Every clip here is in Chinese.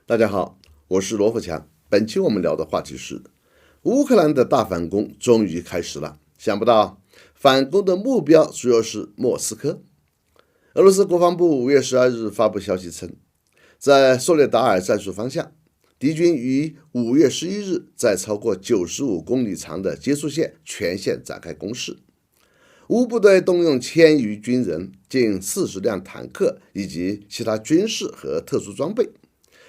大家好，我是罗富强。本期我们聊的话题是乌克兰的大反攻终于开始了。想不到反攻的目标主要是莫斯科。俄罗斯国防部5月12日发布消息称，在索列达尔战术方向，敌军于5月11日在超过95公里长的接触线全线展开攻势。乌部队动用1000余军人、近40辆坦克以及其他军事和特殊装备，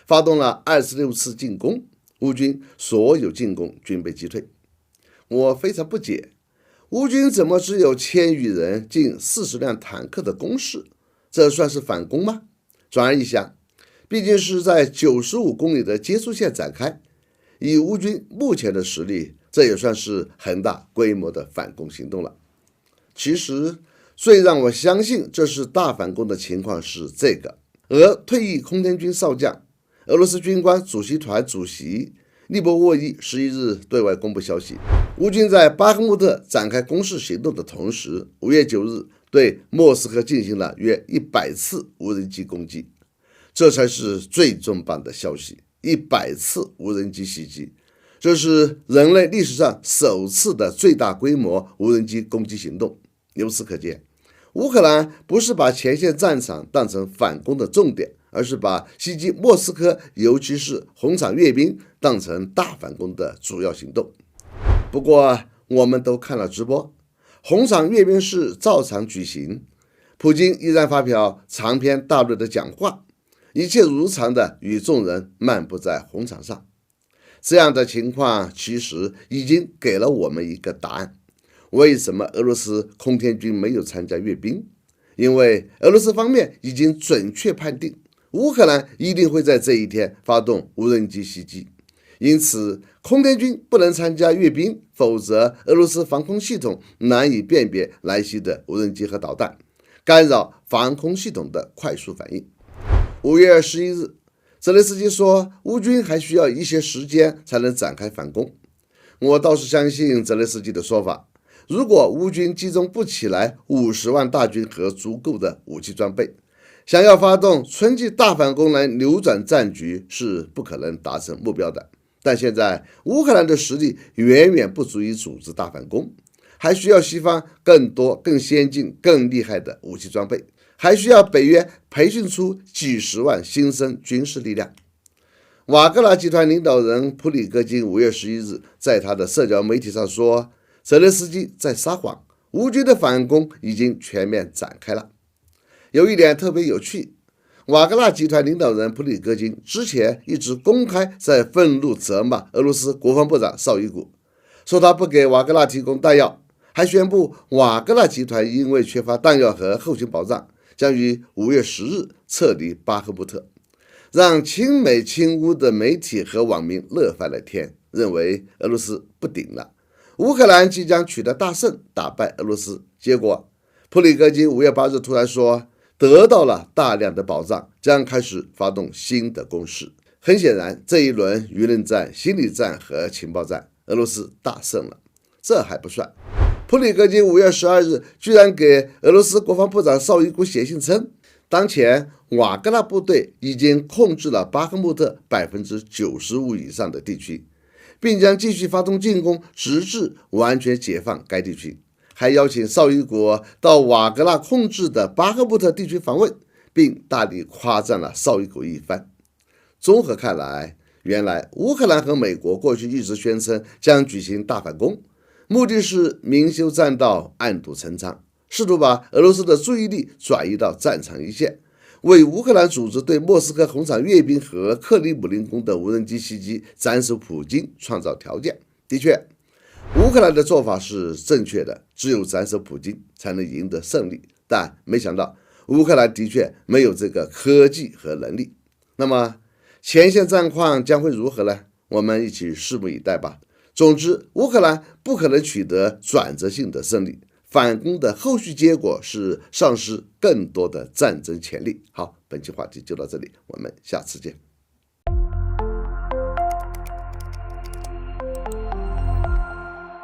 发动了26次进攻，乌军所有进攻均被击退。我非常不解，乌军怎么只有1000余人、近40辆坦克的攻势？这算是反攻吗？转而一想，毕竟是在95公里的接触线展开，以乌军目前的实力，这也算是很大规模的反攻行动了。其实，最让我相信这是大反攻的情况是这个：俄退役空天军少将、俄罗斯军官主席团主席利波沃伊11日对外公布消息，乌军在巴赫穆特展开攻势行动的同时，5月9日对莫斯科进行了约100次无人机攻击。这才是最重磅的消息，100次无人机袭击，这是人类历史上首次的最大规模无人机攻击行动。由此可见，乌克兰不是把前线战场当成反攻的重点，而是把袭击莫斯科，尤其是红场阅兵当成大反攻的主要行动。不过我们都看了直播，红场阅兵式照常举行，普京依然发表长篇大论的讲话，一切如常的与众人漫步在红场上。这样的情况其实已经给了我们一个答案：为什么俄罗斯空天军没有参加阅兵？因为俄罗斯方面已经准确判定乌克兰一定会在这一天发动无人机袭击，因此空天军不能参加阅兵，否则俄罗斯防空系统难以辨别来袭的无人机和导弹，干扰防空系统的快速反应。5月11日，泽连斯基说乌军还需要一些时间才能展开反攻。我倒是相信泽连斯基的说法，如果乌军集中不起来50万大军和足够的武器装备，想要发动春季大反攻来扭转战局是不可能达成目标的。但现在乌克兰的实力远远不足以组织大反攻，还需要西方更多、更先进、更厉害的武器装备，还需要北约培训出几十万新生军事力量。瓦格纳集团领导人普里戈金5月11日在他的社交媒体上说，泽连斯基在撒谎，乌军的反攻已经全面展开了。有一点特别有趣，瓦格纳集团领导人普里戈金之前一直公开在愤怒责骂俄罗斯国防部长绍伊古，说他不给瓦格纳提供弹药，还宣布瓦格纳集团因为缺乏弹药和后勤保障，将于5月10日撤离巴赫穆特，让亲美亲乌的媒体和网民乐翻了天，认为俄罗斯不顶了，乌克兰即将取得大胜，打败俄罗斯。结果普里戈金5月8日突然说得到了大量的保障，将开始发动新的攻势。很显然，这一轮舆论战、心理战和情报战，俄罗斯大胜了。这还不算，普里戈金5月12日居然给俄罗斯国防部长绍伊古写信称，当前瓦格纳部队已经控制了巴赫穆特95%以上的地区，并将继续发动进攻，直至完全解放该地区。还邀请绍伊古到瓦格纳控制的巴赫穆特地区访问，并大力夸赞了绍伊古一番。综合看来，原来乌克兰和美国过去一直宣称将举行大反攻，目的是明修栈道，暗度陈仓，试图把俄罗斯的注意力转移到战场一线，为乌克兰组织对莫斯科红场阅兵和克里姆林宫的无人机袭击斩首普京创造条件。的确，乌克兰的做法是正确的，只有斩首普京才能赢得胜利，但没想到乌克兰的确没有这个科技和能力。那么前线战况将会如何呢？我们一起拭目以待吧。总之，乌克兰不可能取得转折性的胜利，反攻的后续结果是丧失更多的战争潜力。好，本期话题就到这里，我们下次见。